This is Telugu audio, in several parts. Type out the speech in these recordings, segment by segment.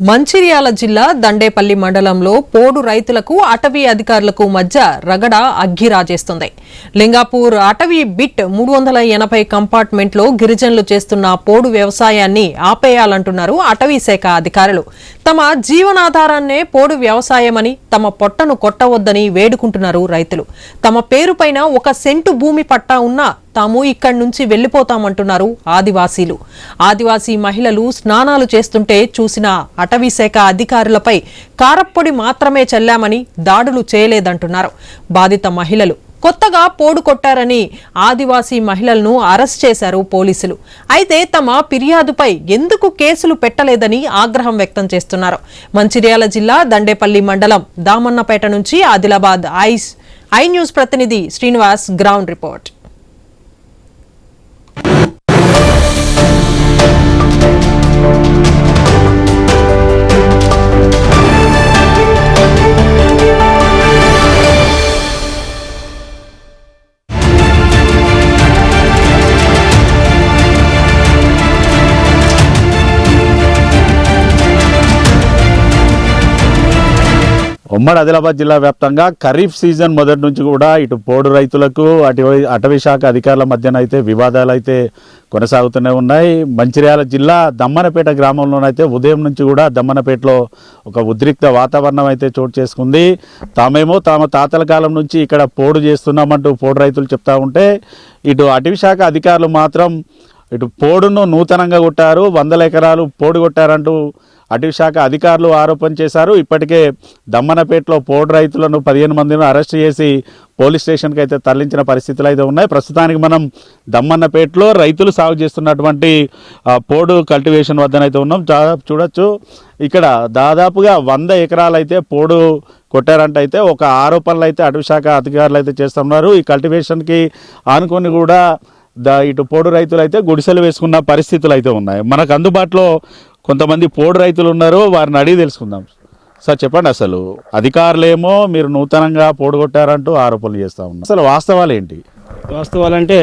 మంచిర్యాల జిల్లా దండేపల్లి మండలంలో పోడు రైతులకు అటవీ అధికారులకు మధ్య రగడ అగ్గిరాజేస్తుంది. లింగాపూర్ అటవీ బిట్ 380 కంపార్ట్మెంట్లో గిరిజనులు చేస్తున్న పోడు వ్యవసాయాన్ని ఆపేయాలంటున్నారు అటవీ శాఖ అధికారులు. తమ జీవనాధారాన్నే పోడు వ్యవసాయమని, తమ పొట్టను కొట్టవద్దని వేడుకుంటున్నారు రైతులు. తమ పేరుపైన 1 సెంటు భూమి పట్టా ఉన్నా తాము ఇక్కడి నుంచి వెళ్లిపోతామంటున్నారు ఆదివాసీలు. ఆదివాసీ మహిళలు స్నానాలు చేస్తుంటే చూసిన అటవీ శాఖ అధికారులపై కారప్పొడి మాత్రమే చల్లామని, దాడులు చేయలేదంటున్నారు బాధిత మహిళలు. కొత్తగా పోడు కొట్టారని ఆదివాసీ మహిళలను అరెస్ట్ చేశారు పోలీసులు. అయితే తమ ఫిర్యాదుపై ఎందుకు కేసులు పెట్టలేదని ఆగ్రహం వ్యక్తం చేస్తున్నారు. మంచిర్యాల జిల్లా దండేపల్లి మండలం దామన్నపేట నుంచి ఆదిలాబాద్ ఐ న్యూస్ ప్రతినిధి శ్రీనివాస్ గ్రౌండ్ రిపోర్ట్. ఉమ్మడి ఆదిలాబాద్ జిల్లా వ్యాప్తంగా ఖరీఫ్ సీజన్ మొదటి నుంచి కూడా ఇటు పోడు రైతులకు అటవీ శాఖ అధికారుల మధ్యన అయితే వివాదాలు అయితే కొనసాగుతూనే ఉన్నాయి. మంచిర్యాల జిల్లా దమ్మనపేట గ్రామంలోనైతే ఉదయం నుంచి కూడా దమ్మనపేటలో ఒక ఉద్రిక్త వాతావరణం అయితే చోటు చేసుకుంది. తామేమో తమ తాతల కాలం నుంచి ఇక్కడ పోడు చేస్తున్నామంటూ పోడు రైతులు చెప్తా ఉంటే, ఇటు అటవీ శాఖ అధికారులు మాత్రం ఇటు పోడును నూతనంగా కొట్టారు, 100 ఎకరాలు పోడు కొట్టారంటూ అటవీ శాఖ అధికారులు ఆరోపణ చేశారు. ఇప్పటికే దమ్మనపేటలో పోడు రైతులను 15 మందిని అరెస్ట్ చేసి పోలీస్ స్టేషన్కి అయితే తరలించిన పరిస్థితులు అయితే ఉన్నాయి. ప్రస్తుతానికి మనం దమ్మన్నపేటలో రైతులు సాగు చేస్తున్నటువంటి పోడు కల్టివేషన్ వద్దనైతే ఉన్నాం. చూడొచ్చు, ఇక్కడ దాదాపుగా 100 ఎకరాలు అయితే పోడు కొట్టారంటే అయితే ఒక ఆరోపణలు అయితే అటవీ శాఖ అధికారులు అయితే చేస్తున్నారు. ఈ కల్టివేషన్కి ఆనుకొని కూడా ఇటు పోడు రైతులు అయితే గుడిసెలు వేసుకున్న పరిస్థితులు అయితే ఉన్నాయి. మనకు అందుబాటులో కొంతమంది పోడు రైతులు ఉన్నారు, వారిని అడిగి తెలుసుకుందాం. సార్ చెప్పండి, అసలు అధికారులేమో మీరు నూతనంగా పోడు కొట్టారంటూ ఆరోపణలు చేస్తూ ఉన్నారు, అసలు వాస్తవాలు ఏంటి? వాస్తవాలంటే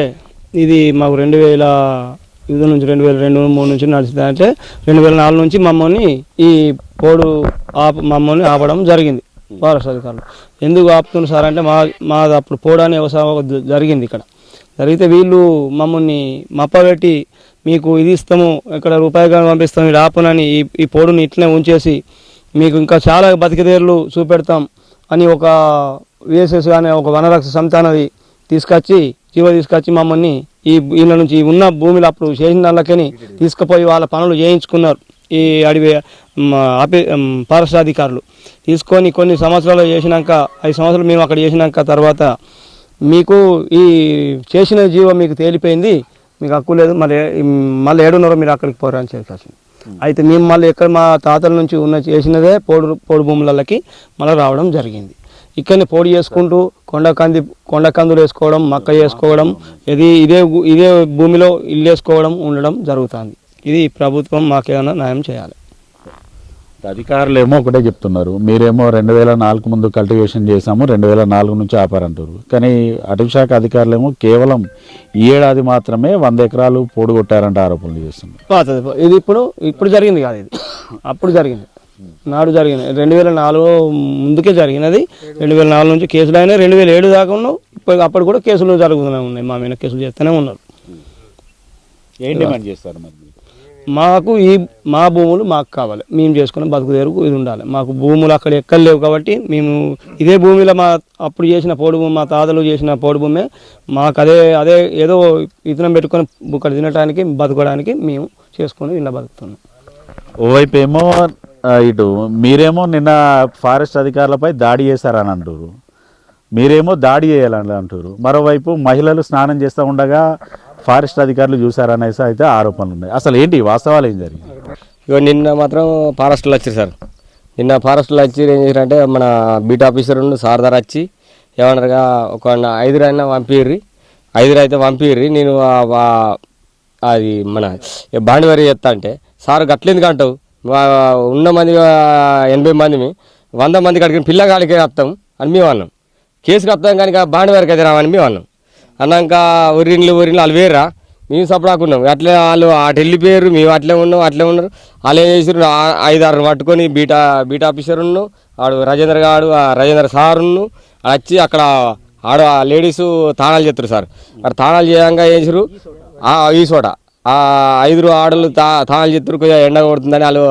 ఇది మాకు 2005 నుంచి 2002-2003 నుంచి నడుస్తుందంటే 2004 నుంచి మమ్మల్ని ఈ పోడు మమ్మల్ని ఆపడం జరిగింది ఫారెస్ట్ అధికారులు. ఎందుకు ఆపుతున్నారు సార్ అంటే మాది అప్పుడు పోడు అనే వ్యవసాయం జరిగింది. ఇక్కడ జరిగితే వీళ్ళు మమ్మల్ని మప్పబెట్టి మీకు ఇది ఇస్తాము, ఇక్కడ రూపాయి పంపిస్తాము, ఇది ఆపనని ఈ పోడుని ఇట్లనే ఉంచేసి మీకు ఇంకా చాలా బతికిదేర్లు చూపెడతాం అని ఒక విఎస్ఎస్ అనే ఒక వనరక్ష సంస్థ అనేది తీసుకొచ్చి మమ్మల్ని ఈ వీళ్ళ నుంచి ఉన్న భూమిలో అప్పుడు చేసిన దానికని తీసుకుపోయి వాళ్ళ పనులు చేయించుకున్నారు. ఈ అడవి ఫారెస్ట్ అధికారులు తీసుకొని కొన్ని సంవత్సరాలు చేసినాక 5 సంవత్సరాలు మేము అక్కడ చేసినాక తర్వాత మీకు ఈ చేసిన జీవం మీకు తేలిపోయింది, మీకు హక్కు లేదు, మళ్ళీ ఏడున్నర మీరు అక్కడికి పోరా అని చెప్పాల్సింది. అయితే మేము మళ్ళీ ఎక్కడ మా తాతల నుంచి చేసినదే పోడు భూములకి మళ్ళీ రావడం జరిగింది. ఇక్కడనే పోడు చేసుకుంటూ కొండకందులు వేసుకోవడం, మక్క వేసుకోవడం, ఇదే భూమిలో ఇల్లు వేసుకోవడం ఉండడం జరుగుతుంది. ఇది ప్రభుత్వం మాకేమైనా న్యాయం చేయాలి. అధికారులు ఏమో ఒకటే చెప్తున్నారు, మీరేమో 2004 ముందు కల్టివేషన్ చేశాము, 2004 నుంచి ఆపారంటారు. కానీ అటవీ శాఖ అధికారులు ఏమో కేవలం ఈ ఏడాది మాత్రమే 100 ఎకరాలు పోడు కొట్టారంటే ఆరోపణలు చేస్తున్నారు. ఇది ఇప్పుడు జరిగింది కాదు, ఇది అప్పుడు జరిగింది, నాడు జరిగింది. 2004 ముందుకే జరిగినది. 2004 నుంచి కేసులు అయినా 2007 దాకా ఉన్నావు. అప్పుడు కూడా కేసులు జరుగుతూనే ఉన్నాయి, మా మీద కేసులు చేస్తూనే ఉన్నారు. ఏం డిమాండ్ చేస్తారు మరి? మాకు మా భూములు మాకు కావాలి, మేము చేసుకున్న బతుకుదేరుకు ఇది ఉండాలి. మాకు భూములు అక్కడ ఎక్కడ లేవు కాబట్టి మేము ఇదే భూమిలో అప్పుడు చేసిన పోడు భూమి, మా తాతలు చేసిన పోడు భూమే మాకు అదే ఏదో ఇతనం పెట్టుకొని ఇక్కడ తినడానికి బతకడానికి మేము చేసుకొని ఇలా బతుకుతున్నాం. ఓవైపు ఏమో ఇటు మీరేమో నిన్న ఫారెస్ట్ అధికారులపై దాడి చేశారని అంటారు, మీరేమో దాడి చేయాలని అంటారు. మరోవైపు మహిళలు స్నానం చేస్తూ ఉండగా ఫారెస్ట్ అధికారులు చూసారనేసి అయితే ఆరోపణలు ఉన్నాయి. అసలు ఏంటి వాస్తవాలు ఏం జరిగింది? ఇక నిన్న మాత్రం ఫారెస్ట్లో వచ్చారు సార్. నిన్న ఫారెస్ట్లో వచ్చి ఏం చేశారంటే మన బీట్ ఆఫీసర్ సార్దార్ వచ్చి ఏమన్నారుగా ఒక 5 అయినా పంపిర్రి, 5 అయితే పంపిర్రి, నేను అది మన బాండివారి చేస్తా అంటే సార్ గట్లేందుకు అంటావు, ఉన్న మంది 80 మంది 100 మందికి అడిగిన పిల్లగాడికి వస్తాం అని మేము అన్నాం. కేసుకి వస్తాం కానీ బాండివారికి అయితే రామని మేము అన్నాం. అన్నాక ఒరిన్లు వాళ్ళు వేరా మేము సపడాకున్నాం అట్లే వాళ్ళు అటు వెళ్ళిపోయారు, మేము అట్లే ఉన్నాం, అట్లే ఉన్నారు. వాళ్ళు ఏం చేసారు, 5-6 పట్టుకొని బీటా ఆఫీసర్ ఉన్ను ఆడు రాజేంద్ర గాడు, రాజేంద్ర సార్ ఉన్ను వచ్చి అక్కడ ఆడ లేడీస్ తాళాలు చేస్తారు సార్. అక్కడ తాళాలు చేయంగా ఏం చేసారు, ఈ చోట 5 ఆడలు తాళాలు చేస్తారు, కొద్దిగా ఎండ కొడుతుందని వాళ్ళు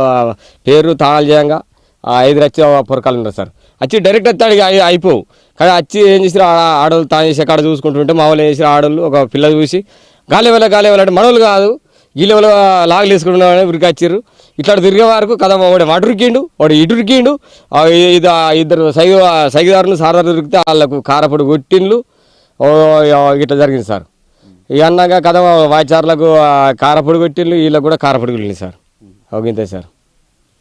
పేరు తాళాలు చేయంగా 5 వచ్చి పొరకాలు ఉన్నారు సార్. వచ్చి డైరెక్ట్ వస్తే అడిగి అయిపోవు కానీ వచ్చి ఏం చేసారు, ఆడలు తాను చేసి అక్కడ చూసుకుంటుంటే మా వాళ్ళు ఏం చేసారు, ఆడలు ఒక పిల్ల చూసి గాలి వెళ్ళాలంటే మనోళ్ళు కాదు వీళ్ళు లాగలు వేసుకుంటున్నామని ఉరికి వచ్చారు. ఇట్లా తిరిగే వరకు కదా వాడు అటురికిండు, వాడు ఇటురికిండు. ఇది 2 సైగిదారులు సారదారు దొరికితే వాళ్ళకు కారపొడి కొట్టిండ్లు. ఇట్లా జరిగింది సార్. ఇక అన్నాక కదా వాయిచారులకు కారపొడి కొట్టిండ్లు, వీళ్ళకి కూడా కారపొడి కొట్టింది సార్. Okay sir.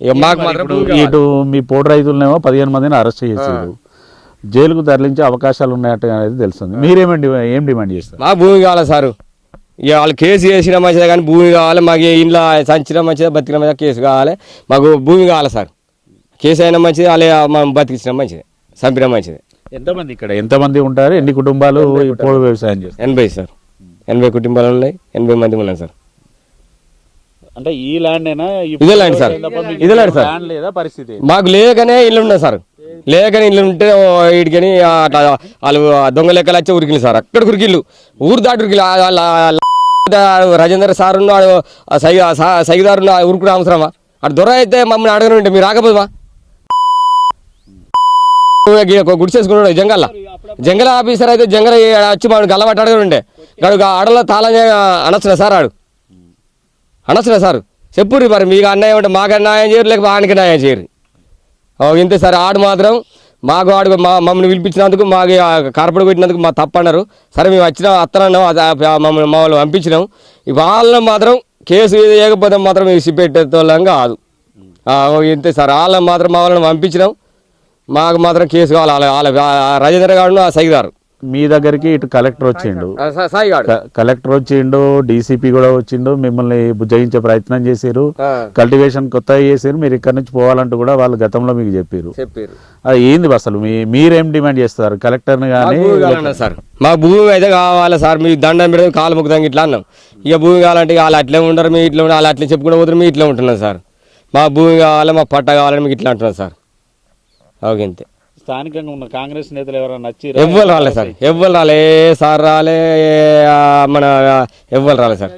ఇక మాకు మాత్రం ఇటు మీ పోడు రైతులనేమో 15 మందిని అరెస్ట్ చేశారు, జైలుకు తరలించే అవకాశాలు ఉన్నాయట అనేది తెలుస్తుంది. ఏం డిమాండ్ చేస్తారు? మా భూమి కావాలి సారు. ఇక వాళ్ళు కేసు వేసినా మంచిదే కానీ భూమి కావాలి మాకు. ఇంట్లో సంచిన మంచిదా బతికిన మంచిదా కేసు కావాలి మాకు, భూమి కావాలి సార్. కేసు అయినా మంచిది, వాళ్ళే మనం బతికించిన మంచిది, చంపిన మంచిది. ఎంతమంది ఉంటారు, ఎన్ని కుటుంబాలు పోడు వ్యవసాయం చేస్తారు? 80 సార్, 80 కుటుంబాలు ఉన్నాయి, 80 మంది ఉన్నాం సార్. అంటే ఈ ల్యాండ్ ఇదే ల్యాండ్ సార్, ఇదే ల్యాండ్ సార్. లేదా పరిస్థితి మాకు లేకనే ఇల్లు ఉన్నాయి సార్, లేకనే ఇల్లు ఉంటే వీటికని అట్లా వాళ్ళు దొంగ లెక్కలు వచ్చి ఉరికింది సార్. అక్కడ ఉరికిళ్ళు, ఊరు దాటి ఉరికిళ్ళు. రాజేంద్ర సార్ ఉన్నాడు, సైదారు ఉరుకుడు అవసరమా? అటు దొర అయితే మమ్మల్ని అడగను ఉంటే మీరు రాకపోదుమా? గుడిసేసుకున్నాడు జంగల ఆఫీసర్ అయితే జంగల వచ్చి మనం గల్లబట్టి అడగను ఉండే గడు ఆడలో తాళం అనొచ్చునా సార్, ఆడు అనొచ్చునా సార్? చెప్పుర్రి మరి మీకు అన్యాయం ఉంటే మాకు న్యాయం చేయరు, లేకపోతే ఆయనకి న్యాయం చేయరు. ఇంతే సార్. ఆడు మాత్రం మాకు ఆడు మమ్మల్ని పిలిపించినందుకు, మాకు కార్పొరేట్ పెట్టినందుకు మా తప్పన్నారు. సరే మేము వచ్చిన అత్తనన్నాం, మమ్మల్ని వాళ్ళు పంపించినాం. వాళ్ళని మాత్రం కేసు వేయకపోతే మాత్రం ఇసిపెట్టేతోళ్ళం కాదు. ఇంతే సార్. వాళ్ళని మాత్రం మా వాళ్ళని పంపించినాం, మాకు మాత్రం కేసు కావాలి. వాళ్ళ రాజేంద్ర గారు సైదారు మీ దగ్గరికి ఇటు కలెక్టర్ వచ్చిండు, డీసీపీ కూడా వచ్చిండు, మిమ్మల్ని బుజ్జగించే ప్రయత్నం చేశారు, కల్టివేషన్ కొత్తగా చేశారు, మీరు ఇక్కడ నుంచి పోవాలంటూ కూడా వాళ్ళు గతంలో మీకు చెప్పారు. అది ఏంది అసలు మీరేం డిమాండ్ చేస్తారు కలెక్టర్ని? కానీ సార్ మా భూమి అయితే కావాలి సార్, మీ దండం పెడితే కాలు ముక్కుదాం ఇట్లా అన్నాం. ఇక భూమి కావాలంటే వాళ్ళు అట్లే ఉండరు, మీ ఇట్లా ఉండాలి, వాళ్ళు అట్లే చెప్పుకుంటూ పోతారు, మీ ఇట్లా ఉంటున్నాం సార్. మా భూమి కావాలి, మా పట్ట కావాలని మీకు ఇట్లా అంటున్నాం సార్. ఓకే అంతే. స్థానికంగా ఉన్న కాంగ్రెస్ నేతలు ఎవరైనా నచ్చి? ఎవ్వరు రాలే సార్, ఎవ్వరు రాలే సార్, రాలే మన ఎవ్వరు రాలే సార్,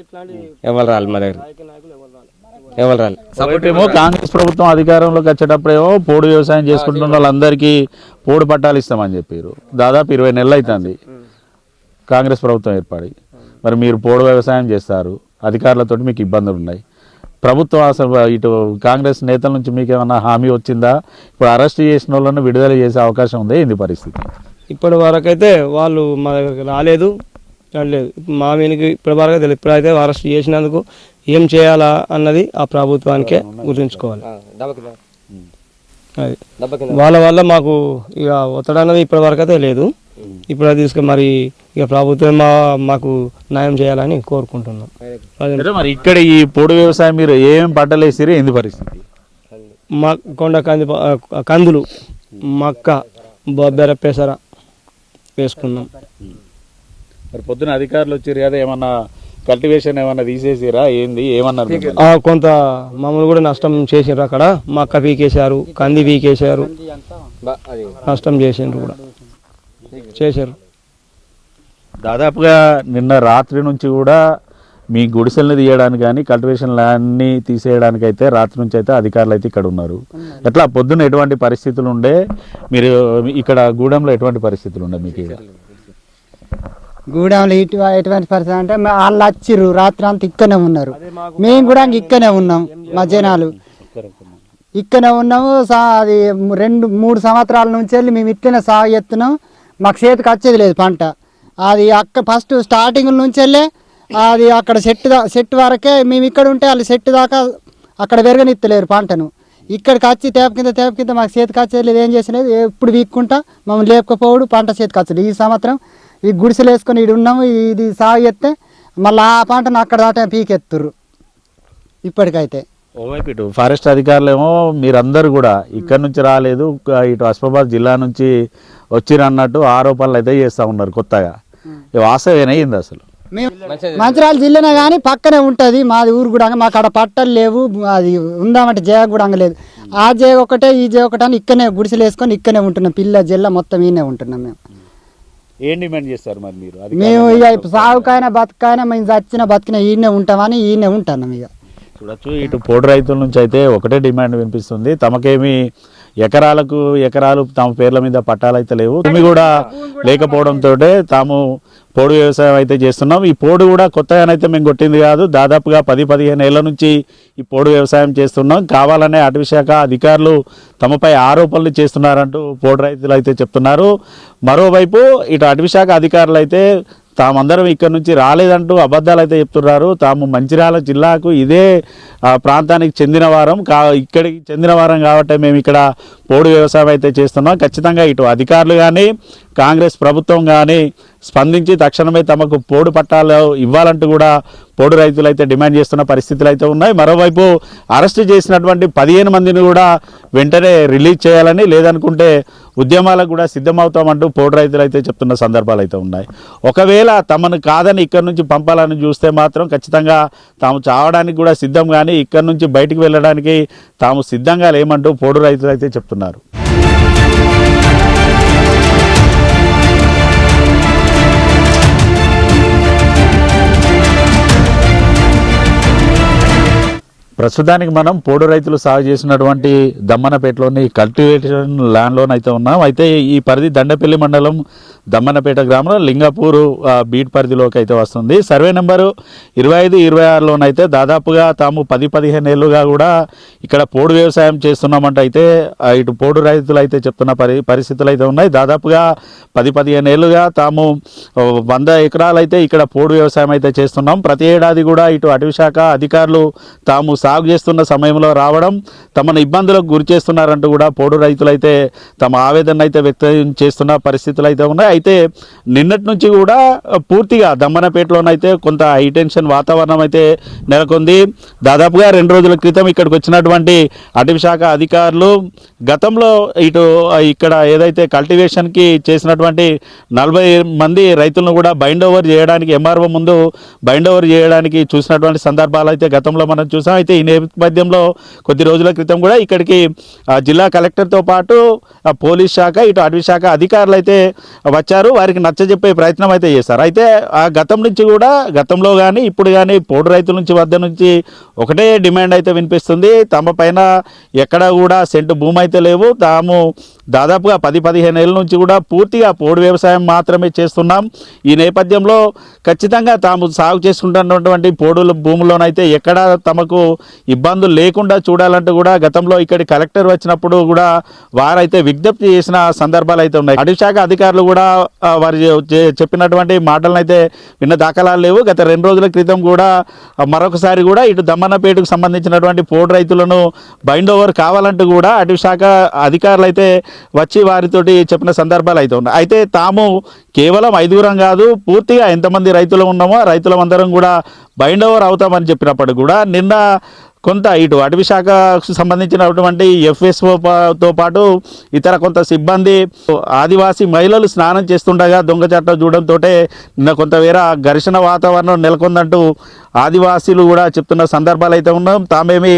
ఎవ్వరు రాలే మా దగ్గర, ఎవరు రాలే. ఏమో కాంగ్రెస్ ప్రభుత్వం అధికారంలోకి వచ్చేటప్పుడేమో పోడు వ్యవసాయం చేసుకుంటున్న వాళ్ళందరికీ పోడు పట్టాలు ఇస్తామని చెప్పారు. దాదాపు 20 నెలలు అవుతుంది కాంగ్రెస్ ప్రభుత్వం ఏర్పడి. మరి మీరు పోడు వ్యవసాయం చేస్తారు, అధికారులతో మీకు ఇబ్బందులు ఉన్నాయి. ప్రభుత్వం అసలు ఇటు కాంగ్రెస్ నేతల నుంచి మీకు ఏమన్నా హామీ వచ్చిందా? ఇప్పుడు అరెస్ట్ చేసిన వాళ్ళను విడుదల చేసే అవకాశం ఉందా? ఏంది పరిస్థితి? ఇప్పటి వరకు అయితే వాళ్ళు మా దగ్గరికి రాలేదు. మా వీనికి ఇప్పటి వరకు తెలియదు. ఇప్పుడైతే అరెస్ట్ చేసినందుకు ఏం చేయాలా అన్నది ఆ ప్రభుత్వానికే గుర్తుంచుకోవాలి. అది వాళ్ళ వల్ల మాకు ఇక ఒత్తిడి అన్నది ఇప్పటి వరకు అయితే లేదు. ఇప్పుడు అది తీసుకుని మరి ఇక ప్రభుత్వం మాకు న్యాయం చేయాలని కోరుకుంటున్నాం. మరి ఇక్కడ ఈ పోడు వ్యవసాయం మీరు ఏం పంటలు వేసిరు? ఏంది పరిస్థితి? కొండ కందులు, మక్క, బొబ్బెర, పెసర వేసుకున్నాం. మరి పొద్దున అధికారులు వచ్చారు కదా, ఏమన్నా కల్టివేషన్ ఏమన్నా తీసేసిరా? ఏంది ఏమన్నారు? కొంత మమ్మల్ని కూడా నష్టం చేసిండ్రు. అక్కడ మక్క పీకేశారు, కంది పీకేశారు, నష్టం చేసిండ్రు కూడా చేశారు. దాదాపుగా నిన్న రాత్రి నుంచి కూడా మీ గుడిసెల్ని తీయడానికి కానీ కల్టివేషన్ ల్యాండ్ని తీసేయడానికి అయితే రాత్రి నుంచి అయితే అధికారులు అయితే ఇక్కడ ఉన్నారు. ఎట్లా పొద్దున్న ఎటువంటి పరిస్థితులు ఉండే? మీరు ఇక్కడ గూడెంలో ఎటువంటి పరిస్థితులు ఉండే మీకు? గూడెంలో ఎటువంటి పరిస్థితి అంటే వాళ్ళు వచ్చిర్రు, రాత్రి అంతా ఇక్కడనే ఉన్నారు, మేము కూడా ఇక్కడనే ఉన్నాం. మా జనాలు ఇక్కడనే ఉన్నాము. అది 2-3 సంవత్సరాల నుంచి వెళ్ళి మేము ఇట్లనే సాగు చేస్తున్నాం. మాకు చేతికి వచ్చేది లేదు పంట. అది అక్కడ ఫస్ట్ స్టార్టింగ్ నుంచి వెళ్ళే అది అక్కడ సెట్ వరకే మేము ఇక్కడ ఉంటే వాళ్ళు సెట్ దాకా అక్కడ పెరగనిత్తలేరు పంటను. ఇక్కడికి వచ్చి తేప కింద మాకు చేతికి వచ్చేది లేదు. ఏం చేసినది ఎప్పుడు వీక్కుంటా మమ్మల్ని లేకపోవడు, పంట చేతికి వచ్చలేదు. ఈ సంవత్సరం ఈ గుడిసెలు వేసుకొని ఇటు ఉన్నాము, ఇది సాగు చేస్తే మళ్ళీ ఆ పంటను అక్కడ దాటా పీకెత్తుర్రు ఇప్పటికైతే. ఓవైపు ఇటు ఫారెస్ట్ అధికారులు ఏమో మీరందరూ కూడా ఇక్కడ నుంచి రాలేదు, ఇటు ఆసిఫాబాద్ జిల్లా నుంచి వచ్చిరన్నట్టు ఆరోపణలు అయితే చేస్తూ ఉన్నారు కొత్తగా. వాస్తవేనా ఏంది అసలు? మేము మంచిర్యాల జిల్లానే కానీ పక్కనే ఉంటుంది మాది ఊరు కూడా. మాకు అక్కడ పట్టలు లేవు, అది ఉందామంటే జయ కూడా లేదు. ఆ జయ ఒకటే ఈ జయ ఒకటే అని ఇక్కడనే గుడిసెలు వేసుకొని ఇక్కడనే ఉంటున్నాం. పిల్ల జిల్లా మొత్తం ఈయనే ఉంటున్నాం మేము. ఏం డిమాండ్ చేస్తారు మరి మీరు? మేము ఇక సాగుకైనా బతుకైనా మేము చచ్చిన బతికినా ఈయనే ఉంటామని ఈయనే ఉంటున్నాం. ఇక చూడొచ్చు, ఇటు పోడు రైతుల నుంచి అయితే ఒకటే డిమాండ్ వినిపిస్తుంది. తమకేమి ఎకరాలు తమ పేర్ల మీద పట్టాలు అయితే లేవు, భూమి కూడా లేకపోవడంతో తాము పోడు వ్యవసాయం అయితే చేస్తున్నాం. ఈ పోడు కూడా కొత్తగానైతే మేము కొట్టింది కాదు, దాదాపుగా 10-15 ఏళ్ల నుంచి ఈ పోడు వ్యవసాయం చేస్తున్నాం. కావాలనే అటవీ శాఖ అధికారులు తమపై ఆరోపణలు చేస్తున్నారంటూ పోడు రైతులు అయితే చెప్తున్నారు. మరోవైపు ఇటు అటవీ శాఖ అధికారులు అయితే తామందరం ఇక్కడ నుంచి రాలేదంటూ అబద్ధాలు అయితే చెప్తున్నారు. తాము మంచిర్యాల జిల్లాకు ఇదే ప్రాంతానికి చెందిన వారం ఇక్కడికి చెందిన వారం కాబట్టి మేము ఇక్కడ పోడు వ్యవసాయం అయితే చేస్తున్నాం. ఖచ్చితంగా ఇటు అధికారులు కానీ కాంగ్రెస్ ప్రభుత్వం కానీ స్పందించి తక్షణమే తమకు పోడు పట్టాలు ఇవ్వాలంటూ కూడా పోడు రైతులు అయితే డిమాండ్ చేస్తున్న పరిస్థితులు అయితే ఉన్నాయి. మరోవైపు అరెస్టు చేసినటువంటి 15 మందిని కూడా వెంటనే రిలీజ్ చేయాలని, లేదనుకుంటే ఉద్యమాలకు కూడా సిద్ధమవుతామంటూ పోడు రైతులు అయితే చెప్తున్న సందర్భాలు అయితే ఉన్నాయి. ఒకవేళ తమను కాదని ఇక్కడ నుంచి పంపాలని చూస్తే మాత్రం ఖచ్చితంగా తాము చావడానికి కూడా సిద్ధం, కానీ ఇక్కడ నుంచి బయటికి వెళ్ళడానికి తాము సిద్ధంగా లేమంటూ పోడు రైతులు అయితే చెప్తున్నారు. ప్రస్తుతానికి మనం పోడు రైతులు సాగు చేసినటువంటి దమ్మన్నపేటలోని కల్టివేషన్ ల్యాండ్లోనైతే ఉన్నాం. అయితే ఈ పరిధి దండపల్లి మండలం దమ్మన్నపేట గ్రామంలో లింగాపూర్ బీట్ పరిధిలోకి అయితే వస్తుంది. సర్వే నెంబరు 25-26లోనైతే దాదాపుగా తాము 10-15 ఏళ్ళుగా కూడా ఇక్కడ పోడు వ్యవసాయం చేస్తున్నామంటే అయితే ఇటు పోడు రైతులు అయితే చెప్తున్న పరిస్థితులు అయితే ఉన్నాయి. దాదాపుగా 10-15 ఏళ్ళుగా తాము 100 ఎకరాలు అయితే ఇక్కడ పోడు వ్యవసాయం అయితే చేస్తున్నాం. ప్రతి ఏడాది కూడా ఇటు అటవీ శాఖ అధికారులు తాము సాగు చేస్తున్న సమయంలో రావడం తమను ఇబ్బందులకు గురి చేస్తున్నారంటూ కూడా పోడు రైతులు అయితే తమ ఆవేదన అయితే వ్యక్తం చేస్తున్న పరిస్థితులు అయితే ఉన్నాయి. అయితే నిన్నటి నుంచి కూడా పూర్తిగా దమ్మన్నపేటలోనైతే కొంత హైటెన్షన్ వాతావరణం అయితే నెలకొంది. దాదాపుగా 2 రోజుల క్రితం ఇక్కడికి వచ్చినటువంటి అటవీ శాఖ అధికారులు గతంలో ఇక్కడ ఏదైతే కల్టివేషన్కి చేసినటువంటి 40 మంది రైతులను కూడా బైండ్ ఓవర్ చేయడానికి ఎంఆర్ఓ ముందు బైండ్ ఓవర్ చేయడానికి చూసినటువంటి సందర్భాలు అయితే గతంలో మనం చూసాం. అయితే ఈ నేపథ్యంలో కొద్ది రోజుల క్రితం కూడా ఇక్కడికి జిల్లా కలెక్టర్తో పాటు పోలీస్ శాఖ ఇటు అటవీ శాఖ అధికారులు అయితే వచ్చారు. వారికి నచ్చజెప్పే ప్రయత్నం అయితే చేశారు. అయితే ఆ గతంలో కానీ ఇప్పుడు కానీ పోడు రైతుల వద్ద నుంచి ఒకటే డిమాండ్ అయితే వినిపిస్తుంది. తమ పైన ఎక్కడ కూడా సెంటు భూమి అయితే లేవు, తాము దాదాపుగా 10-15 ఏళ్ళ నుంచి కూడా పూర్తిగా పోడు వ్యవసాయం మాత్రమే చేస్తున్నాం. ఈ నేపథ్యంలో ఖచ్చితంగా తాము సాగు చేసుకుంటున్నటువంటి పోడు భూముల్లోనైతే ఎక్కడ తమకు ఇబ్బందులు లేకుండా చూడాలంటూ కూడా గతంలో ఇక్కడి కలెక్టర్ వచ్చినప్పుడు కూడా వారైతే విజ్ఞప్తి చేసిన సందర్భాలు అయితే ఉన్నాయి. అటవీ శాఖ అధికారులు కూడా వారు చెప్పినటువంటి మాటలను అయితే విన్న దాఖలాలు లేవు. గత 2 రోజుల క్రితం కూడా మరొకసారి కూడా ఇటు దమ్మన్నపేటకు సంబంధించినటువంటి పోడు రైతులను బైండ్ ఓవర్ కావాలంటూ కూడా అటవీ శాఖ అధికారులు అయితే వచ్చి వారితోటి చెప్పిన సందర్భాలు అయితే ఉన్నాయి. అయితే తాము కేవలం 5గురం కాదు, పూర్తిగా ఎంతమంది రైతులు ఉన్నామో రైతులందరం కూడా బైండ్ ఓవర్ అవుతామని చెప్పినప్పటికీ కూడా నిన్న కొంత ఇటు అటవీ శాఖకు సంబంధించినటువంటి FSOతో పాటు ఇతర కొంత సిబ్బంది ఆదివాసీ మహిళలు స్నానం చేస్తుండగా దొంగచాట చూడడంతో నిన్న కొంత వేరే ఘర్షణ వాతావరణం నెలకొందంటూ ఆదివాసీలు కూడా చెప్తున్న సందర్భాలు అయితే ఉన్నాం. తామేమి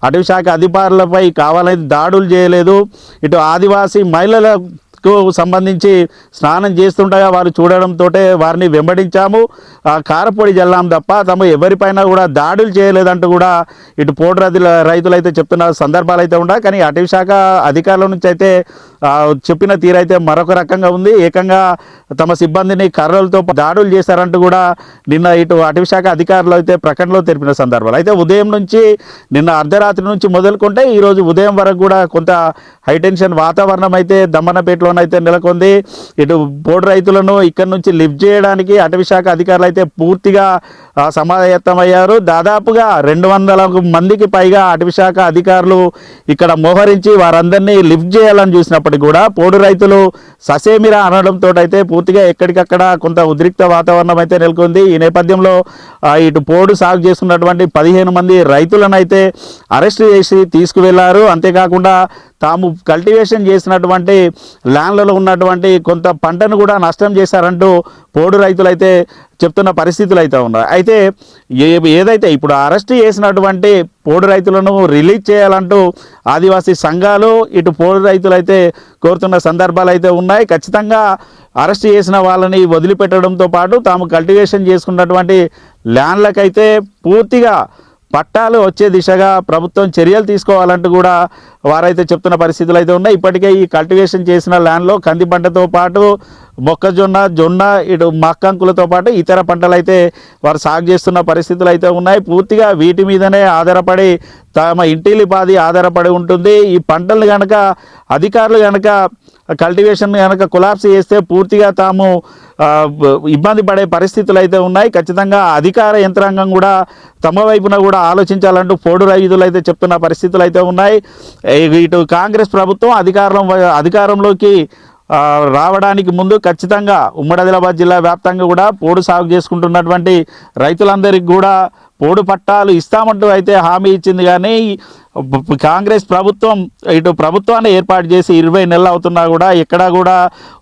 అటవీ శాఖ అధికారులపై కావాలని దాడులు చేయలేదు, ఇటు ఆదివాసీ మహిళలకు సంబంధించి స్నానం చేస్తుండగా వారు చూడడంతో వారిని వెంబడించాము, కారపొడి జల్లాం తప్ప తమ ఎవరిపైన కూడా దాడులు చేయలేదంటూ కూడా ఇటు పోడు రైతులు అయితే చెప్తున్న సందర్భాలు అయితే ఉన్నాయి. కానీ అటవీ శాఖ అధికారుల నుంచి అయితే చెప్పిన తీరైతే మరొక రకంగా ఉంది. ఏకంగా తమ సిబ్బందిని కర్రలతో దాడులు చేశారంటూ కూడా నిన్న ఇటు అటవీ శాఖ అధికారులు అయితే ప్రకటనలో తెలిపిన సందర్భాలు అయితే ఉదయం నుంచి నిన్న అర్ధరాత్రి నుంచి మొదలుకుంటే ఈరోజు ఉదయం వరకు కూడా కొంత హైటెన్షన్ వాతావరణం అయితే దమ్మన్నపేటలోనైతే నెలకొంది. ఇటు పోడు రైతులను ఇక్కడ నుంచి లిఫ్ట్ చేయడానికి అటవీ శాఖ అధికారులు అయితే పూర్తిగా సమాయత్తమయ్యారు. దాదాపుగా 200 మందికి పైగా అటవీ శాఖ అధికారులు ఇక్కడ మోహరించి వారందరినీ లిఫ్ట్ చేయాలని చూసినప్పటికీ కూడా పోడు రైతులు ససేమిరా అనడంతో అయితే పూర్తిగా ఎక్కడికక్కడ కొంత ఉద్రిక్త వాతావరణం అయితే నెలకొంది. ఈ నేపథ్యంలో ఇటు పోడు సాగు చేస్తున్నటువంటి 15 మంది రైతులను అయితే అరెస్ట్ చేసి తీసుకువెళ్లారు. అంతేకాకుండా తాము కల్టివేషన్ చేసినటువంటి ల్యాండ్లలో ఉన్నటువంటి కొంత పంటను కూడా నష్టం చేశారంటూ పోడు రైతులైతే చెప్తున్న పరిస్థితులు అయితే ఉన్నాయి. అయితే ఏదైతే ఇప్పుడు అరెస్ట్ చేసినటువంటి పోడు రైతులను రిలీజ్ చేయాలంటూ ఆదివాసీ సంఘాలు ఇటు పోడు రైతులు అయితే కోరుతున్న సందర్భాలు అయితే ఉన్నాయి. ఖచ్చితంగా అరెస్ట్ చేసిన వాళ్ళని వదిలిపెట్టడంతో పాటు తాము కల్టివేషన్ చేసుకున్నటువంటి ల్యాండ్లకైతే పూర్తిగా పట్టాలు వచ్చే దిశగా ప్రభుత్వం చర్యలు తీసుకోవాలంటూ కూడా వారైతే చెప్తున్న పరిస్థితులు అయితే ఉన్నాయి. ఇప్పటికే ఈ కల్టివేషన్ చేసిన ల్యాండ్లో కంది పంటతో పాటు మొక్కజొన్న, జొన్న, ఇటు మక్కంకులతో పాటు ఇతర పంటలు అయితే వారు సాగు చేస్తున్న పరిస్థితులు అయితే ఉన్నాయి. పూర్తిగా వీటి మీదనే ఆధారపడి తమ ఇంటిలిపాది ఆధారపడి ఉంటుంది. ఈ పంటలు కనుక అధికారులు కనుక కల్టివేషన్ కనుక కొలాప్స్ చేస్తే పూర్తిగా తాము ఇబ్బంది పడే పరిస్థితులు అయితే ఉన్నాయి. ఖచ్చితంగా అధికార యంత్రాంగం కూడా తమ వైపున కూడా ఆలోచించాలంటూ పోడు రైతులు అయితే చెప్తున్న పరిస్థితులు అయితే ఉన్నాయి. ఇటు కాంగ్రెస్ ప్రభుత్వం అధికారంలోకి రావడానికి ముందు ఖచ్చితంగా ఉమ్మడి ఆదిలాబాద్ జిల్లా వ్యాప్తంగా కూడా పోడు సాగు చేసుకుంటున్నటువంటి రైతులందరికీ కూడా పోడు పట్టాలు ఇస్తామంటూ అయితే హామీ ఇచ్చింది. కానీ కాంగ్రెస్ ప్రభుత్వం ఇటు ప్రభుత్వాన్ని ఏర్పాటు చేసి 20 నెలలు అవుతున్నా కూడా ఎక్కడా కూడా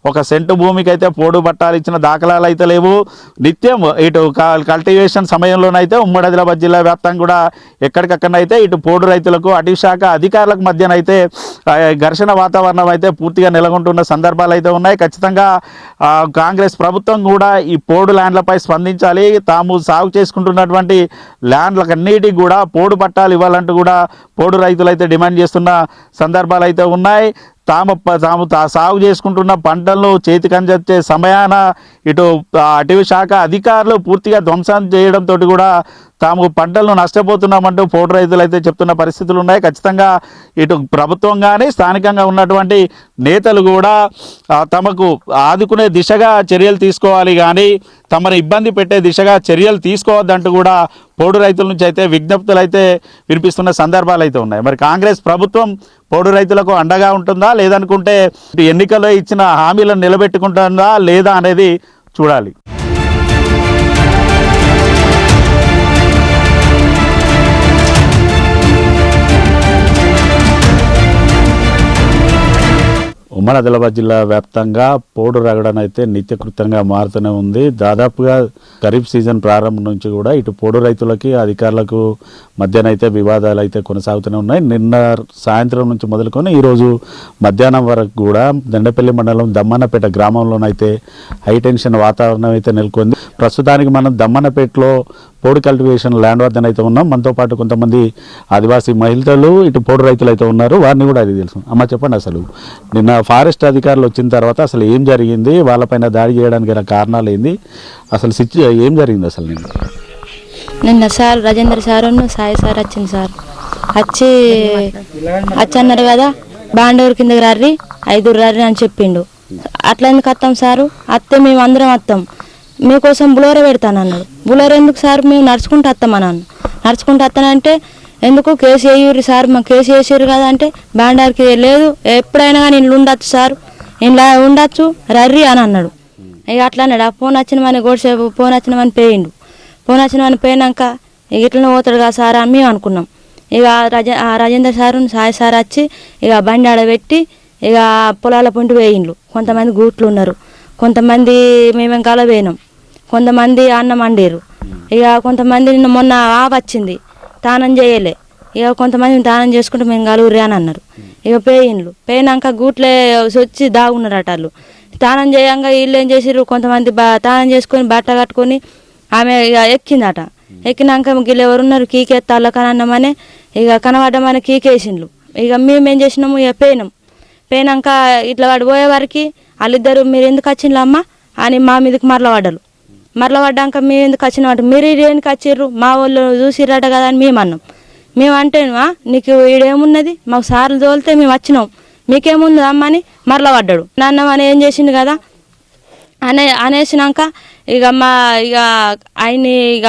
ఒక సెంటు భూమికి అయితే పోడు పట్టాలు ఇచ్చిన దాఖలాలు అయితే లేవు. నిత్యం ఇటు కల్టివేషన్ సమయంలోనైతే ఉమ్మడి ఆదిలాబాద్ జిల్లా వ్యాప్తంగా కూడా ఎక్కడికక్కడనైతే ఇటు పోడు రైతులకు అటవీ శాఖ అధికారులకు మధ్యనైతే ఘర్షణ వాతావరణం అయితే పూర్తిగా నెలకొంటున్న సందర్భాలు అయితే ఉన్నాయి. ఖచ్చితంగా కాంగ్రెస్ ప్రభుత్వం కూడా ఈ పోడు ల్యాండ్లపై స్పందించాలి. తాము సాగు చేసుకుంటున్నటువంటి ల్యాండ్లకన్నిటికి కూడా పోడు పట్టాలు ఇవ్వాలంటూ కూడా పోడు రైతులు అయితే డిమాండ్ చేస్తున్న సందర్భాలు అయితే ఉన్నాయి. తాము సాగు చేసుకుంటున్న పంటలను చేతికంజొచ్చే సమయాన ఇటు అటవీ శాఖ అధికారులు పూర్తిగా ధ్వంసం చేయడంతో కూడా తాము పంటలను నష్టపోతున్నామంటూ పోడు రైతులు అయితే చెప్తున్న పరిస్థితులు ఉన్నాయి. ఖచ్చితంగా ఇటు ప్రభుత్వం కానీ స్థానికంగా ఉన్నటువంటి నేతలు కూడా తమకు ఆదుకునే దిశగా చర్యలు తీసుకోవాలి, కానీ తమను ఇబ్బంది పెట్టే దిశగా చర్యలు తీసుకోవద్దంటూ కూడా పోడు రైతుల నుంచి అయితే విజ్ఞప్తులు అయితే వినిపిస్తున్న సందర్భాలు అయితే ఉన్నాయి. మరి కాంగ్రెస్ ప్రభుత్వం పోడు రైతులకు అండగా ఉంటుందా, లేదనుకుంటే ఎన్నికల్లో ఇచ్చిన హామీలను నిలబెట్టుకుంటుందా లేదా అనేది చూడాలి. ఉమ్మడి ఆదిలాబాద్ జిల్లా వ్యాప్తంగా పోడు రగడన అయితే నిత్యకృత్యంగా మారుతూనే ఉంది. దాదాపుగా ఖరీఫ్ సీజన్ ప్రారంభం నుంచి కూడా ఇటు పోడు రైతులకి అధికారులకు మధ్యనైతే వివాదాలు అయితే కొనసాగుతూనే ఉన్నాయి. నిన్న సాయంత్రం నుంచి మొదలుకొని ఈరోజు మధ్యాహ్నం వరకు కూడా దండపల్లి మండలం దమ్మన్నపేట గ్రామంలోనైతే హైటెన్షన్ వాతావరణం అయితే నెలకొంది. ప్రస్తుతానికి మనం దమ్మన్నపేటలో పోడు కల్టివేషన్ ల్యాండ్ వద్దన అయితే ఉన్నాం. మనతో పాటు కొంతమంది ఆదివాసీ మహిళలు ఇటు పోడు రైతులు అయితే ఉన్నారు. వారిని కూడా అది తెలుసు. అమ్మ చెప్పండి, అసలు నిన్న ఫారెస్ట్ అధికారులు వచ్చిన తర్వాత అసలు ఏం జరిగింది, వాళ్ళపైన దాడి చేయడానికి గల కారణాలు ఏంది, అసలు ఏం జరిగింది అసలు? నిన్న sir Rajendra sir Sai sir వచ్చింది సార్. వచ్చి అన్నారు కదా బాండూరు కిందకి రర్రి 5 రర్రి అని చెప్పిండు. అట్లా ఎందుకు వస్తాం సారు, అత్తే మేము అందరం వస్తాం, మీకోసం బులోరే పెడతానన్నాడు. బులోరే ఎందుకు సార్, మేము నడుచుకుంటూ వస్తామన్నాను. నడుచుకుంటూ వస్తానంటే ఎందుకు కేసు వేయరు సార్, మాకు కేసు వేసారు కదా అంటే బాండారికి లేదు, ఎప్పుడైనా కానీ ఇంట్లో ఉండొచ్చు సార్, ఇంట్లో ఉండొచ్చు రర్రి అని అన్నాడు. ఇక అట్లా అన్నాడు. ఆ ఫోన్ వచ్చిన మన గోడ్సేపు ఫోన్ వచ్చిన మన పోయిండు. ఫోన్ వచ్చిన మన పోయినాక ఇక ఇట్లనే పోతాడు కదా సార్ అని మేము అనుకున్నాం. ఇక రాజేంద్ర సారు సాయి సార్ వచ్చి ఇక బండి ఆడబెట్టి ఇక పొలాల పొంటి వేయిండ్లు. కొంతమంది గూట్లు ఉన్నారు, కొంతమంది మేమేం కాల పోయినాం, కొంతమంది అన్నం వండారు. ఇక కొంతమంది నిన్న మొన్న వచ్చింది తానం చేయలే. ఇక కొంతమంది తానం చేసుకుంటే మేము కలుగురి అని అన్నారు. ఇక పేయిండ్లు పోయినాక గూట్లే వచ్చి దాగున్నారట. వాళ్ళు తానం చేయంగా వీళ్ళు ఏం చేసారు, కొంతమంది తానం చేసుకొని బట్ట కట్టుకొని ఆమె ఇక ఎక్కిందట. ఎక్కినాక వీళ్ళు ఎవరున్నారు కీకెత్తాళ్ళ కనన్నమనే ఇక కనబడ్డమని కీకేసిండ్లు. ఇక మేమేం చేసినాము, ఇక పోయినాక ఇట్లా వాడు పోయేవారికి వాళ్ళిద్దరు మీరు ఎందుకు వచ్చిండ్రు అమ్మ అని మా మీదకి మరలపడ్డాక మేము ఎందుకు వచ్చినామంటే మీరు ఎందుకు వచ్చిర్రు, మా వాళ్ళు చూసిర్రట కదా అని మేము అన్నాం. మేము అంటే నీకు ఈడేమున్నది, మాకు సార్లు తోలితే మేము వచ్చినాం, మీకేముంది అమ్మ అని మరలపడ్డాడు. నాన్న అని ఏం చేసిండు కదా అనేసినాక ఇక ఆయన్ని ఇక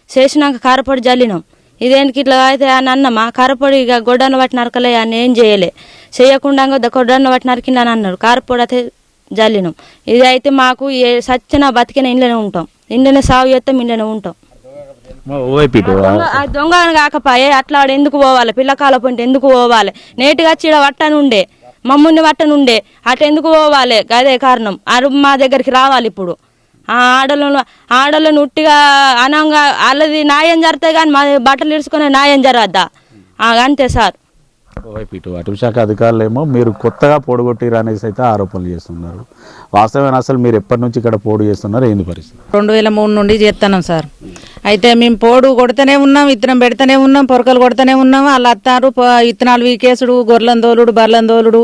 చేసినాక కారపొడి జల్లినాం. ఇదేంటికి ఇట్లా అయితే అని అన్నమా, కారపొడి ఇక గొడ్డన్న పట్టి నరకలే అని ఏం చేయలే, చేయకుండా గొడ్డన్న పట్టి నరికిండు అని అన్నారు. కారపొడి అయితే జల్లినాం. ఇది అయితే మాకు సచ్చిన బతికిన ఇంట్లోనే ఉంటాం, ఇంట్లోనే సాగు చేస్తాం, ఇంట్లోనే ఉంటాం. దొంగ కాకపోయే అట్లా ఎందుకు పోవాలి, పిల్లకాల పొంటి ఎందుకు పోవాలి, నేటిగా వచ్చి ఇక్కడ పట్టని ఉండే మమ్మల్ని పట్టనుండే అటు ఎందుకు పోవాలి అదే కారణం అరు మా దగ్గరికి రావాలి ఇప్పుడు ఆడలను ఉట్టిగా అనంగా వాళ్ళది న్యాయం జరుగుతాయి కానీ మా బట్టలు ఇడుచుకునే న్యాయం జరగద్దా అంతే సార్. ఓవైపు ఇటు అటవీ శాఖ అధికారులు ఏమో మీరు కొత్తగా పోడుగొట్టిరు అనేసి అయితే ఆరోపణలు చేస్తున్నారు. వాస్తవమైన అసలు మీరు ఎప్పటి నుంచి ఇక్కడ పోడు చేస్తున్నారు, ఏంది పరిస్థితి? 2003 నుండి చేస్తున్నాం సార్. అయితే మేము పోడు కొడుతూనే ఉన్నాం, విత్తనం పెడుతూనే ఉన్నాం, పొరకలు కొడుతూనే ఉన్నాం. వాళ్ళు అత్తారు విత్తనాలు వీకేసుడు, గొర్రెలను తోలుడు, బర్రెలను తోలుడు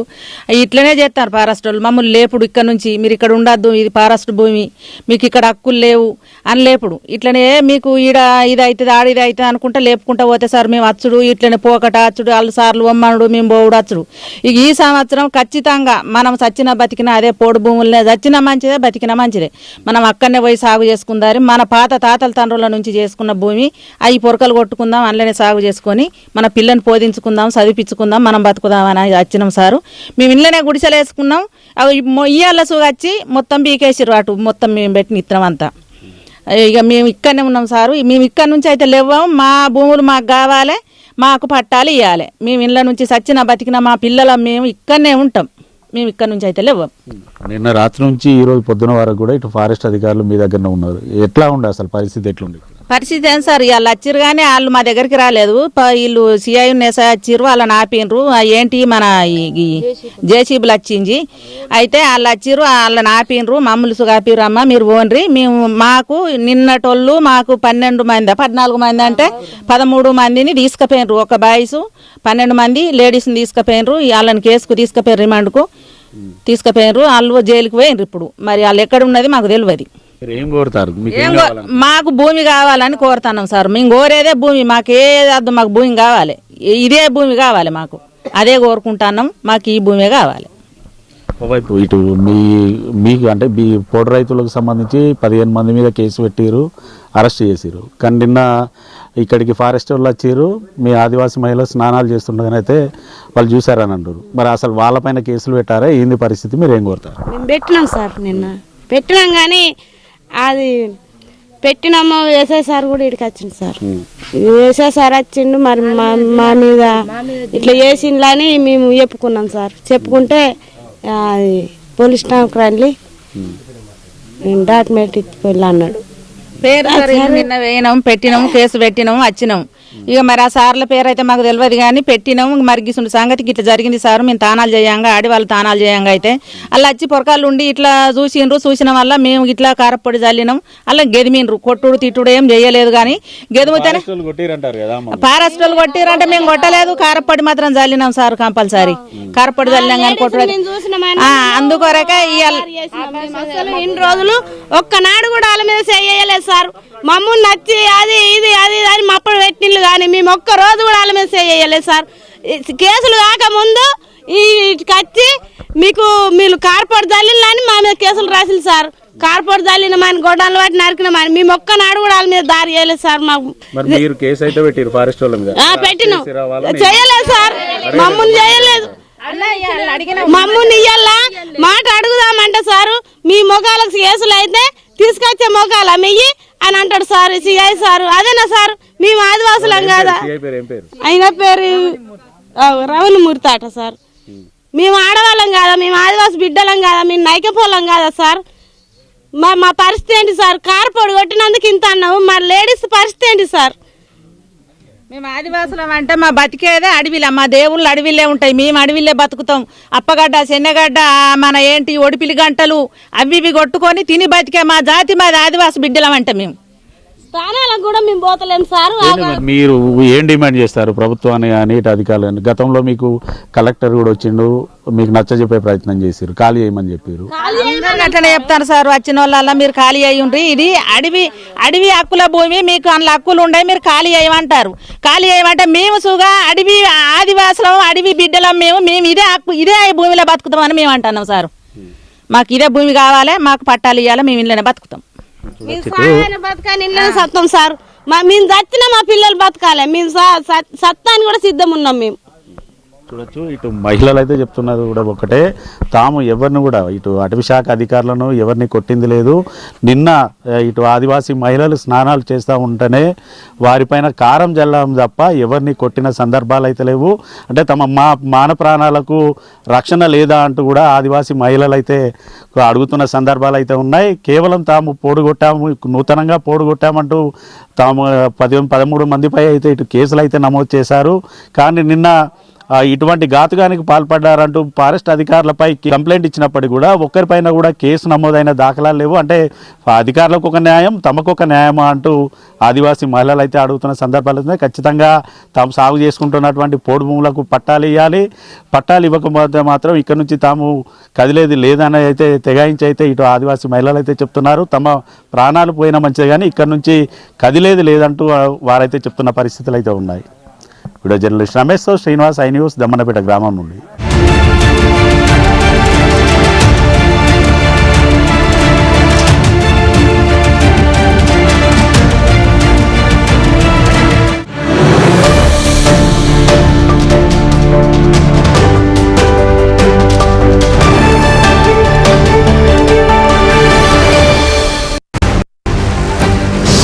ఇట్లనే చేస్తారు ఫారెస్ట్ వాళ్ళు. మమ్మల్ని లేపుడు ఇక్కడ నుంచి మీరు ఇక్కడ ఉండద్దు, ఇది ఫారెస్ట్ భూమి, మీకు ఇక్కడ హక్కులు లేవు అని లేపుడు. ఇట్లనే మీకు ఈడ ఇది అవుతుంది ఆడ ఇది అవుతుంది అనుకుంటా లేపుకుంటా పోతే సార్ మేము వచ్చుడు ఇట్లనే పోకట వచ్చుడు, వాళ్ళు సార్లు వమ్మనుడు, మేము పోవుడు వచ్చుడు. ఇక ఈ సంవత్సరం ఖచ్చితంగా మనం చచ్చిన బతికిన అదే పోడు భూములనే, చచ్చిన మంచిదే బతికిన మంచిదే, మనం అక్కడనే పోయి సాగు చేసుకుందారి. మన పాత తాతల తండ్రుల నుంచి చేసుకున్న భూమి అవి పొరకలు కొట్టుకుందాం, అందులోనే సాగు చేసుకొని మన పిల్లని పోదించుకుందాం, చదివించుకుందాం, మనం బతుకుదాం అని వచ్చినాం సారు. మేము ఇంట్లోనే గుడిసెలు వేసుకున్నాం. అవి ఇయ్యాల వచ్చి మొత్తం బీకేసిరు అటు మొత్తం మేము పెట్టిన ఇత్తనం అంతా. ఇక మేము ఇక్కడనే ఉన్నాం సారు. మేము ఇక్కడ నుంచి అయితే లేవాం, మా భూములు మాకు కావాలి, మాకు పట్టాలు ఇవ్వాలి. మేము ఇళ్ళ నుంచి సచ్చిన బతికిన మా పిల్లల మేము ఇక్కడనే ఉంటాం, మేము ఇక్కడ నుంచి అయితే లేవాం. నిన్న రాత్రి నుంచి ఈ రోజు పొద్దున వరకు కూడా ఇటు ఫారెస్ట్ అధికారులు మీ దగ్గరనే ఉన్నారు. ఎట్లా ఉండే అసలు పరిస్థితి ఎట్లుంది? పరిస్థితి ఏం సార్, వాళ్ళు వచ్చిర్రు కానీ వాళ్ళు మా దగ్గరికి రాలేదు. వీళ్ళు సిఐ వచ్చిర్రు, వాళ్ళని ఆపినరు. ఏంటి మన జేసీబీలు వచ్చింది. అయితే వాళ్ళు వచ్చిర్రు, వాళ్ళని ఆపినరు, మమ్మల్ని ఆపిర్రు. అమ్మ మీరు ఓన్రి, మేము మాకు నిన్నటోళ్ళు మాకు 12 మంది 14 మంది అంటే 13 మందిని తీసుకుపోయినరు. ఒక బాయ్స్ 12 మంది లేడీస్ని తీసుకుపోయినరు. వాళ్ళని కేసుకు తీసుకుపోయారు, రిమాండ్కు తీసుకుపోయినరు. వాళ్ళు జైలుకి పోయినరు. ఇప్పుడు మరి వాళ్ళు ఎక్కడ ఉన్నది మాకు తెలియదు. ఏం కోరుతారు? మాకు భూమి కావాలని కోరుతున్నాం సార్. మేము కోరేదే భూమి, మాకేది వద్దు, మాకు భూమి కావాలి, ఇదే భూమి కావాలి, మాకు అదే కోరుకుంటున్నాం, మాకు ఈ భూమి కావాలి. ఒకవైపు ఇటు మీకు అంటే పోడు రైతులకు సంబంధించి 15 మంది మీద కేసు పెట్టిరు, అరెస్ట్ చేసిరు. కానీ నిన్న ఇక్కడికి ఫారెస్ట్ వాళ్ళు వచ్చారు, మీ ఆదివాసీ మహిళలు స్నానాలు చేస్తుండగానైతే వాళ్ళు చూసారని అంటారు. మరి అసలు వాళ్ళపైన కేసులు పెట్టారా, ఏంది పరిస్థితి, మీరు ఏం కోరుతారు? మేము పెట్టినాం సార్, నిన్న పెట్టినాం కానీ అది పెట్టినాము. ఎస్ఐ సార్ కూడా ఇక్కడికి వచ్చింది సార్. ఎస్ఐ సార్ వచ్చిండు, మరి మా మీద ఇట్లా చేసిండ్లని మేము చెప్పుకున్నాం సార్. చెప్పుకుంటే అది పోలీస్ స్టాఫ్కి రండి డాక్యుమెంట్ ఇచ్చిపోయి అన్నాడు. పేరు నిన్న వేయినాం, పెట్టినాము, కేసు పెట్టినాము, వచ్చినాము. ఇక మరి ఆ సార్ల పేరు అయితే మాకు తెలియదు కానీ పెట్టినాము. మరి గిసుండి సంగతికి ఇట్లా జరిగింది సార్, మేము తానాలు చేయంగా ఆడవాళ్ళు తానాలు చేయంగా అయితే అలా వచ్చి పొరకాళ్ళు ఉండి ఇట్లా చూసిండ్రు. చూసిన వల్ల మేము ఇట్లా కారపొడి చల్లినాం. అలా గెదిమిండ్రు, కొట్టుడు తిట్టుడు ఏం చేయలేదు. కానీ గెదుముతేనే ఫారెస్ట్ వాళ్ళు కొట్టిరంటే మేము కొట్టలేదు, కారపొడి మాత్రం చల్లినాం సార్. కంపల్సరీ కారపొడి చల్లినాం కానీ కొట్టుడు. అందుకొరకే ఇన్ని రోజులు ఒక్కనాడు కూడా వాళ్ళ మీద చేయలేదు సార్. మమ్మల్ని నచ్చి అది ఇది అది అని మప్పడు పెట్టిళ్ళు కానీ మేము ఒక్క రోజు కూడా వాళ్ళ మీద చేయలేదు సార్. కేసులు కాకముందు వచ్చి మీరు కార్పొరేట్ జల్లిని మా మీద కేసులు రాసిలు సార్. కార్పొరేట్ జల్లినమని గొడ్డలు వాటి నరికినమని మేము ఒక్కనాడు కూడా వాళ్ళ మీద దారి చేయలేదు సార్. మాకు పెట్టినాం, చేయలేదు సార్, మమ్మల్ని చేయలేదు. మమ్మల్ని ఇయ్యాలా మాట అడుగుదామంటే సారు మీ మొగాలకు కేసులు అయితే తీసుకొచ్చే మొగాల మెయ్యి అని అంటాడు సార్ సిఐ సారు. అదేనా సార్, మేము ఆదివాసులం కాదా? ఆయన పేరు రవణమూర్తి అట సార్. మేము ఆడవాళ్ళం కాదా, మేము ఆదివాసి బిడ్డలం కాదా, మేము నైకపోలం కాదా సార్? మా పరిస్థితి ఏంటి సార్? కార్పొడి కొట్టినందుకు ఇంత అన్నాము, మరి లేడీస్ పరిస్థితి ఏంటి సార్? మేము ఆదివాసులం అంటే మా బతికేదే అడవిలే, మా దేవుళ్ళు అడవిలే ఉంటాయి, మేము అడవిలే బతుకుతాం. అప్పగడ్డ శనగడ్డ మన ఏంటి ఒడిపిలి గంటలు అవి ఇవి కొట్టుకొని తిని బతికే మా జాతి మాది ఆదివాసి బిడ్డలం అంటే మేము స్థానాలకు కూడా మేము పోతలేము సార్. మీరు ఏం డిమాండ్ చేస్తారు ప్రభుత్వాన్ని కానీ ఇటు అధికారులు? గతంలో మీకు కలెక్టర్ కూడా వచ్చిండు, మీకు నచ్చజెప్పే ప్రయత్నం చేశారు, ఖాళీ చేయమని చెప్పారు. అట్లనే చెప్తాను సార్, వచ్చిన వాళ్ళ మీరు ఖాళీ అయ్యుండ్రి, ఇది అడవి హక్కుల భూమి, మీకు అందులో హక్కులు ఉండే, మీరు ఖాళీ అయ్యమంటారు. ఖాళీ అయ్యమంటే మేము సుగా అడవి ఆదివాసులం, అడవి బిడ్డలం, మేము ఇదే హక్కు ఇదే భూమిలో బతుకుతామని మేము అంటున్నాం సార్. మాకు ఇదే భూమి కావాలి, మాకు పట్టాలు ఇవ్వాలి, మేము ఇళ్ళనే బతుకుతాం. బతకాలి ఇళ్ళనే సత్తాం సార్. మేము చచ్చినా మా పిల్లలు బతకాలి, మేము సత్తాన్ని కూడా సిద్ధం ఉన్నాం. మేము చూడొచ్చు ఇటు మహిళలు అయితే చెప్తున్నారు కూడా ఒకటే, తాము ఎవరిని కూడా ఇటు అటవీ శాఖ అధికారులను ఎవరిని కొట్టింది లేదు. నిన్న ఇటు ఆదివాసీ మహిళలు స్నానాలు చేస్తూ ఉంటేనే వారిపైన కారం జల్లం తప్ప ఎవరిని కొట్టిన సందర్భాలు అయితే లేవు. అంటే తమ మాన ప్రాణాలకు రక్షణ లేదా అంటూ కూడా ఆదివాసీ మహిళలు అయితే అడుగుతున్న సందర్భాలు అయితే ఉన్నాయి. కేవలం తాము పోడుగొట్టాము, నూతనంగా పోడుగొట్టామంటూ తాము 13 మందిపై అయితే ఇటు కేసులు అయితే నమోదు చేశారు. కానీ నిన్న ఇటువంటి ఘాతుకానికి పాల్పడ్డారంటూ ఫారెస్ట్ అధికారులపై కంప్లైంట్ ఇచ్చినప్పటికీ కూడా ఒక్కరిపైన కూడా కేసు నమోదైన దాఖలాలు లేవు. అంటే అధికారులకు ఒక న్యాయం, తమకు ఒక న్యాయమా అంటూ ఆదివాసీ మహిళలు అయితే అడుగుతున్న సందర్భాలు ఉన్నాయి. ఖచ్చితంగా తాము సాగు చేసుకుంటున్నటువంటి పోడు భూములకు పట్టాలు ఇవ్వాలి. పట్టాలు ఇవ్వకపోతే మాత్రం ఇక్కడ నుంచి తాము కదిలేది లేదని అయితే తెగాయించి అయితే ఇటు ఆదివాసీ మహిళలు అయితే చెప్తున్నారు. తమ ప్రాణాలు పోయినా మంచిది కానీ ఇక్కడ నుంచి కదిలేది లేదంటూ వారైతే చెప్తున్న పరిస్థితులు అయితే ఉన్నాయి. Video journalist Ramesh Srinivas, I news, Dammannapeta గ్రామం నుండి.